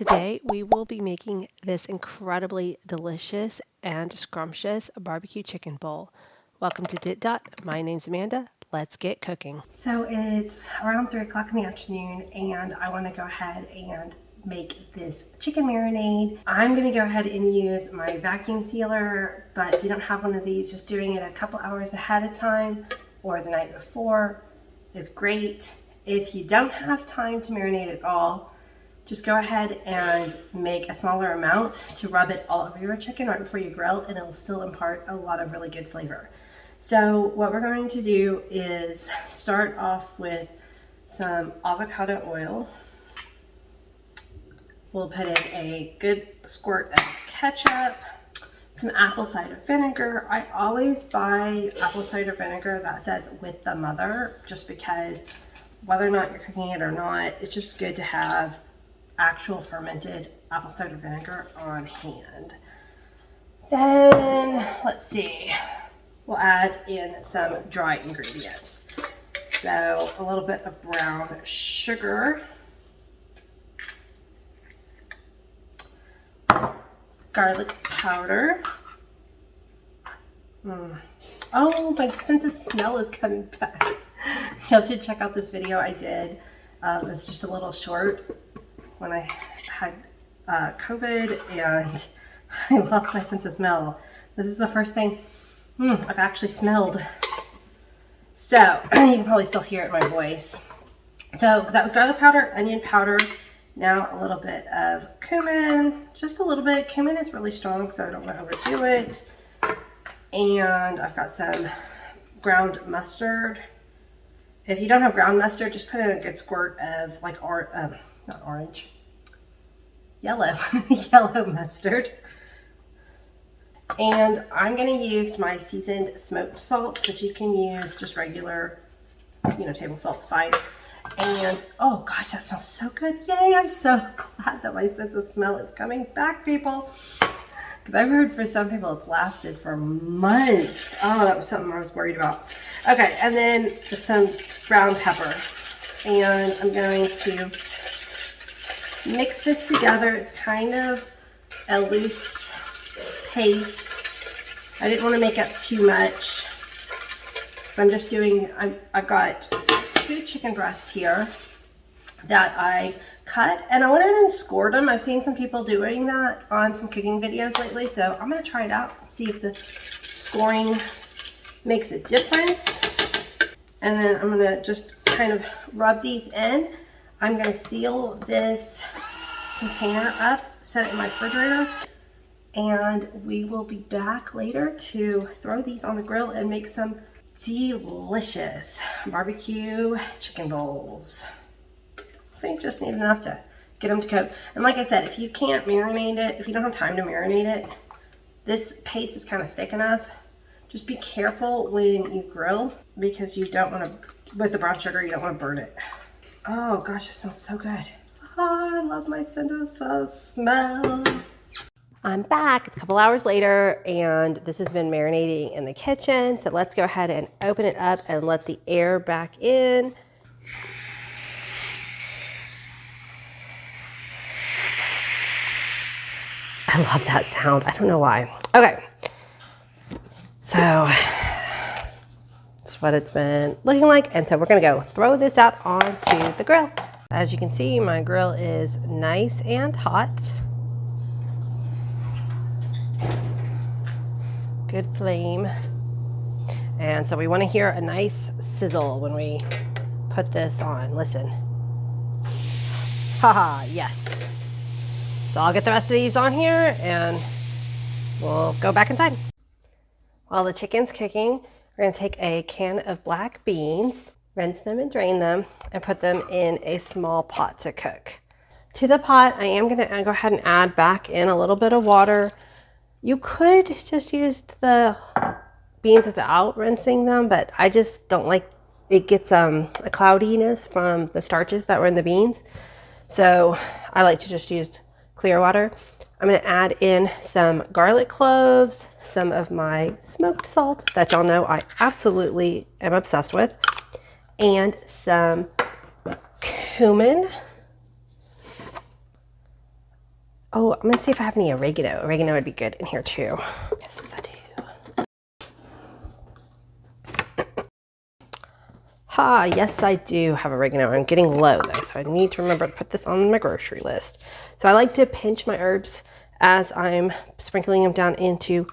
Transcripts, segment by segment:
Today we will be making this incredibly delicious and scrumptious barbecue chicken bowl. Welcome to DittDott. My name's Amanda. Let's get cooking. So it's around 3 o'clock in the afternoon and I want to go ahead and make this chicken marinade. I'm going to go ahead and use my vacuum sealer, but if you don't have one of these, just doing it a couple hours ahead of time or the night before is great. If you don't have time to marinate at all, just go ahead and make a smaller amount to rub it all over your chicken right before you grill, and it'll still impart a lot of really good flavor. So what we're going to do is start off with some avocado oil. We'll put in a good squirt of ketchup, some apple cider vinegar. I always buy apple cider vinegar that says with the mother, just because whether or not you're cooking it or not, it's just good to have actual fermented apple cider vinegar on hand. Then, let's see, we'll add in some dry ingredients. So a little bit of brown sugar, garlic powder. Oh, my sense of smell is coming back. Y'all should check out this video I did. It was just a little short when I had COVID and I lost my sense of smell. This is the first thing I've actually smelled. So you can probably still hear it in my voice. So that was garlic powder, onion powder. Now a little bit of cumin, just a little bit. Cumin is really strong, so I don't want to overdo it. And I've got some ground mustard. If you don't have ground mustard, just put in a good squirt of like not orange, yellow, yellow mustard. And I'm going to use my seasoned smoked salt, but you can use just regular, table salt's fine. And oh gosh, that smells so good. Yay, I'm so glad that my sense of smell is coming back, people. Because I've heard for some people it's lasted for months. Oh, that was something I was worried about. Okay, and then just some brown pepper. And I'm going to mix this together. It's kind of a loose paste. I didn't want to make up too much. So I'm just doing, I've got 2 chicken breasts here that I cut, and I went in and scored them. I've seen some people doing that on some cooking videos lately, so I'm going to try it out and see if the scoring makes a difference. And then I'm going to just kind of rub these in. I'm going to seal this container up, set it in my refrigerator, and we will be back later to throw these on the grill and make some delicious barbecue chicken bowls. I think just need enough to get them to coat. And like I said, if you can't marinate it, if you don't have time to marinate it, this paste is kind of thick enough. Just be careful when you grill, because you don't want to, with the brown sugar, you don't want to burn it. Oh gosh, it smells so good. Oh, I love my sense of smell. I'm back. It's a couple hours later, and this has been marinating in the kitchen. So let's go ahead and open it up and let the air back in. I love that sound. I don't know why. Okay. So that's what it's been looking like. And so we're going to go throw this out onto the grill. As you can see, my grill is nice and hot. Good flame. And so we want to hear a nice sizzle when we put this on. Listen. Haha, yes. So I'll get the rest of these on here and we'll go back inside. While the chicken's cooking, we're going to take a can of black beans, rinse them and drain them, and put them in a small pot to cook. To the pot, I am going to go ahead and add back in a little bit of water. You could just use the beans without rinsing them, but I just don't like, it gets a cloudiness from the starches that were in the beans. So I like to just use clear water. I'm going to add in some garlic cloves, some of my smoked salt that y'all know I absolutely am obsessed with, and some cumin, Oh, I'm gonna see if I have any oregano. Oregano would be good in here too. Yes, I do. Ha, yes, I do have oregano. I'm getting low though, so I need to remember to put this on my grocery list. So I like to pinch my herbs as I'm sprinkling them down into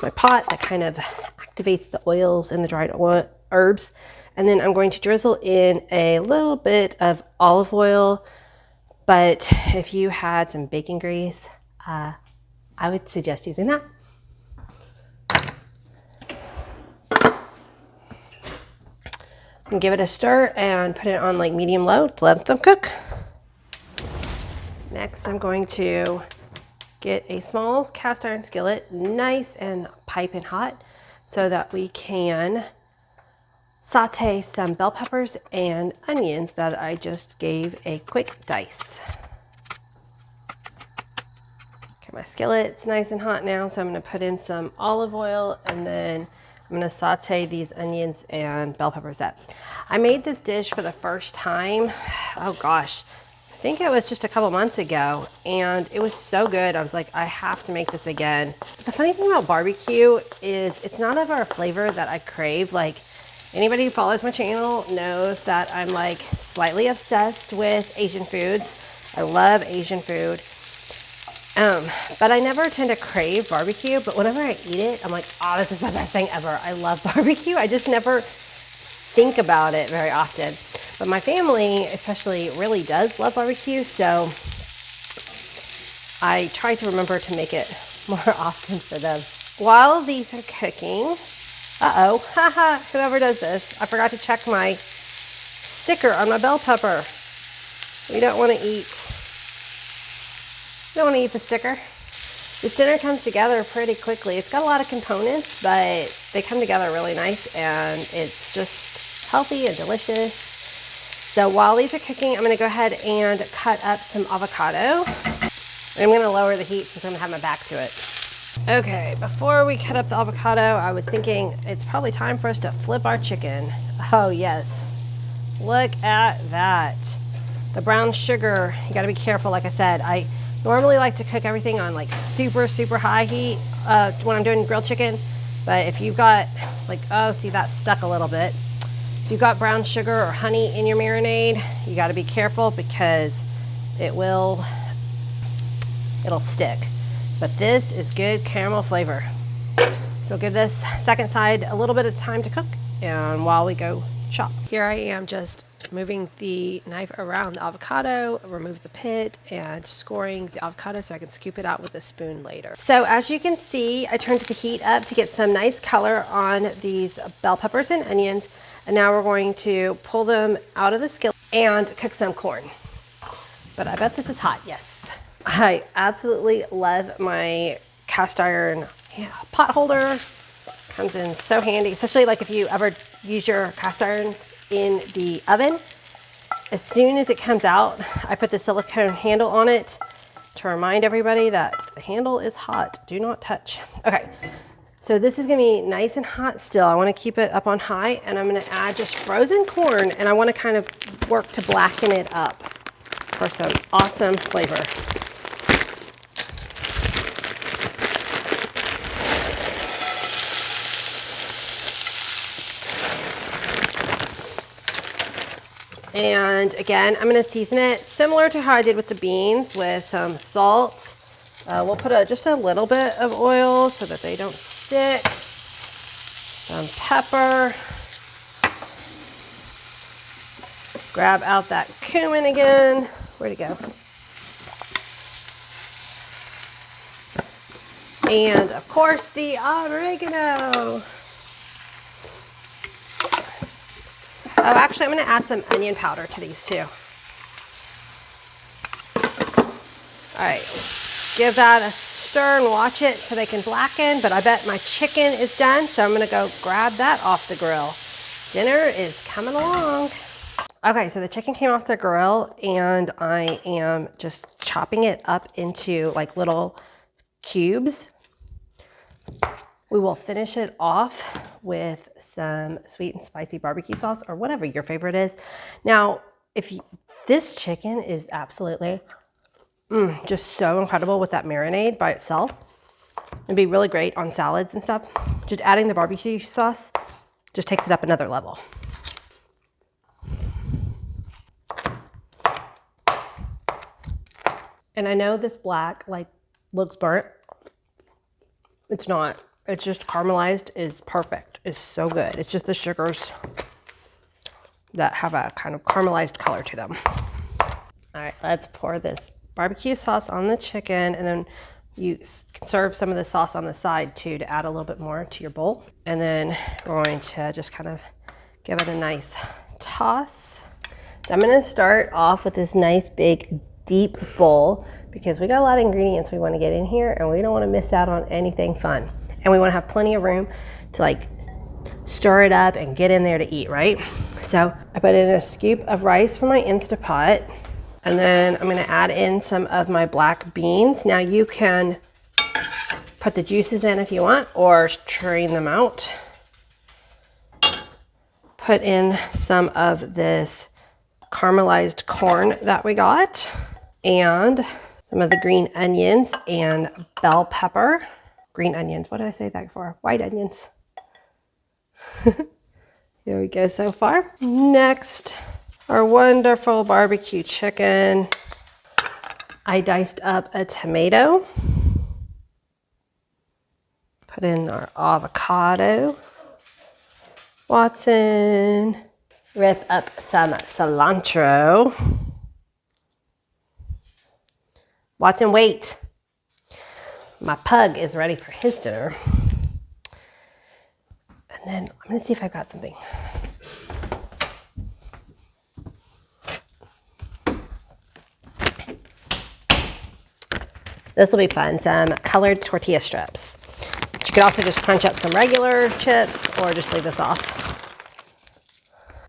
my pot. That kind of activates the oils and the dried herbs. And then I'm going to drizzle in a little bit of olive oil. But if you had some bacon grease, I would suggest using that. And give it a stir and put it on like medium-low to let them cook. Next, I'm going to get a small cast iron skillet, nice and piping hot, so that we can saute some bell peppers and onions that I just gave a quick dice. Okay, my skillet's nice and hot now, so I'm going to put in some olive oil and then I'm going to saute these onions and bell peppers up. I made this dish for the first time, oh gosh, I think it was just a couple months ago, and it was so good. I was like, I have to make this again. But the funny thing about barbecue is it's not of a flavor that I crave. Like, anybody who follows my channel knows that I'm like slightly obsessed with Asian foods. I love Asian food. But I never tend to crave barbecue, but whenever I eat it, I'm like, oh, this is the best thing ever. I love barbecue. I just never think about it very often. But my family especially really does love barbecue, so I try to remember to make it more often for them. While these are cooking, haha, whoever does this, I forgot to check my sticker on my bell pepper. We don't want to eat the sticker. This dinner comes together pretty quickly. It's got a lot of components, but they come together really nice, and it's just healthy and delicious. So while these are cooking, I'm going to go ahead and cut up some avocado. I'm going to lower the heat since I'm going to have my back to it. Okay, before we cut up the avocado, I was thinking it's probably time for us to flip our chicken. Oh yes, look at that. The brown sugar, you got to be careful. Like I said, I normally like to cook everything on like super, super high heat when I'm doing grilled chicken. But if you've got like, oh, see that stuck a little bit. If you've got brown sugar or honey in your marinade, you got to be careful because it'll stick. But this is good caramel flavor. So give this second side a little bit of time to cook, and while we go chop. Here I am just moving the knife around the avocado, remove the pit, and scoring the avocado so I can scoop it out with a spoon later. So as you can see, I turned the heat up to get some nice color on these bell peppers and onions. And now we're going to pull them out of the skillet and cook some corn. But I bet this is hot, yes. I absolutely love my cast iron pot holder. Comes in so handy, especially like if you ever use your cast iron in the oven. As soon as it comes out, I put the silicone handle on it to remind everybody that the handle is hot. Do not touch. Okay. So this is gonna be nice and hot still. I wanna keep it up on high, and I'm gonna add just frozen corn, and I wanna kind of work to blacken it up for some awesome flavor. And again, I'm gonna season it similar to how I did with the beans with some salt. We'll put just a little bit of oil so that they don't stick. Some pepper. Grab out that cumin again. Where'd it go? And of course the oregano. Oh, actually I'm gonna add some onion powder to these too. All right, give that a stir and watch it so they can blacken, but I bet my chicken is done, so I'm gonna go grab that off the grill. Dinner is coming along. Okay, so the chicken came off the grill and I am just chopping it up into like little cubes. We will finish it off with some sweet and spicy barbecue sauce or whatever your favorite is. Now, this chicken is absolutely Just so incredible with that marinade by itself. It'd be really great on salads and stuff. Just adding the barbecue sauce just takes it up another level. And I know this black looks burnt. It's not. It's just caramelized is perfect. It's so good. It's just the sugars that have a kind of caramelized color to them. All right, let's pour this barbecue sauce on the chicken, and then you can serve some of the sauce on the side too to add a little bit more to your bowl. And then we're going to just kind of give it a nice toss. So I'm gonna start off with this nice big deep bowl because we got a lot of ingredients we want to get in here and we don't want to miss out on anything fun. And we want to have plenty of room to stir it up and get in there to eat, right? So I put in a scoop of rice from my Instapot, and then I'm going to add in some of my black beans. Now you can put the juices in if you want or strain them out. Put in some of this caramelized corn that we got, and some of the green onions and bell pepper. Green onions, what did I say that for? White onions. Here we go so far. Next, our wonderful barbecue chicken. I diced up a tomato. Put in our avocado. Watson. Rip up some cilantro. Watson, wait. My pug is ready for his dinner. And then I'm gonna see if I've got something. This will be fun, some colored tortilla strips. But you could also just crunch up some regular chips or just leave this off.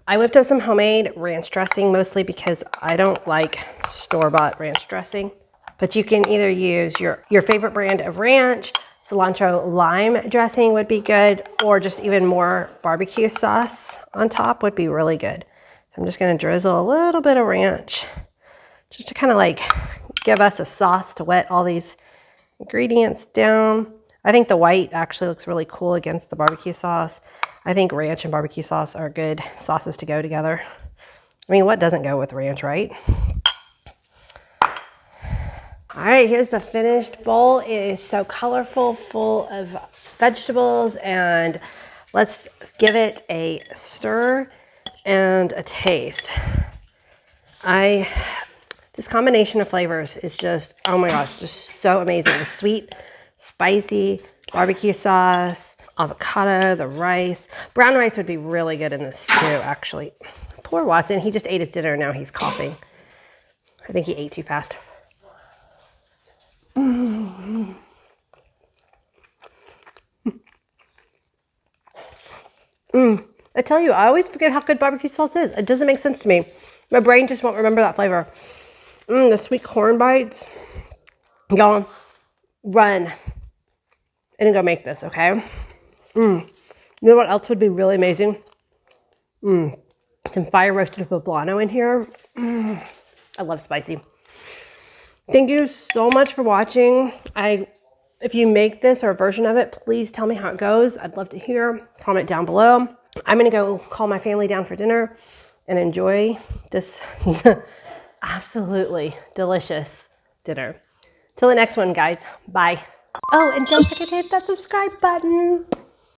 I whipped up some homemade ranch dressing, mostly because I don't like store-bought ranch dressing. But you can either use your favorite brand of ranch, cilantro lime dressing would be good, or just even more barbecue sauce on top would be really good. So I'm just gonna drizzle a little bit of ranch just to kind of give us a sauce to wet all these ingredients down. I think the white actually looks really cool against the barbecue sauce. I think ranch and barbecue sauce are good sauces to go together. I mean, what doesn't go with ranch, right? All right, here's the finished bowl. It is so colorful, full of vegetables, and let's give it a stir and a taste. This combination of flavors is just, oh my gosh, just so amazing. The sweet, spicy, barbecue sauce, avocado, the rice. Brown rice would be really good in this too, actually. Poor Watson, he just ate his dinner, now he's coughing. I think he ate too fast. I tell you, I always forget how good barbecue sauce is. It doesn't make sense to me. My brain just won't remember that flavor. The sweet corn bites. Y'all, run and go make this, okay? You know what else would be really amazing? Some fire roasted poblano in here. I love spicy. Thank you so much for watching. If you make this or a version of it, please tell me how it goes. I'd love to hear. Comment down below. I'm gonna go call my family down for dinner and enjoy this absolutely delicious dinner. Till the next one, guys. Bye. Oh, and don't forget to hit that subscribe button.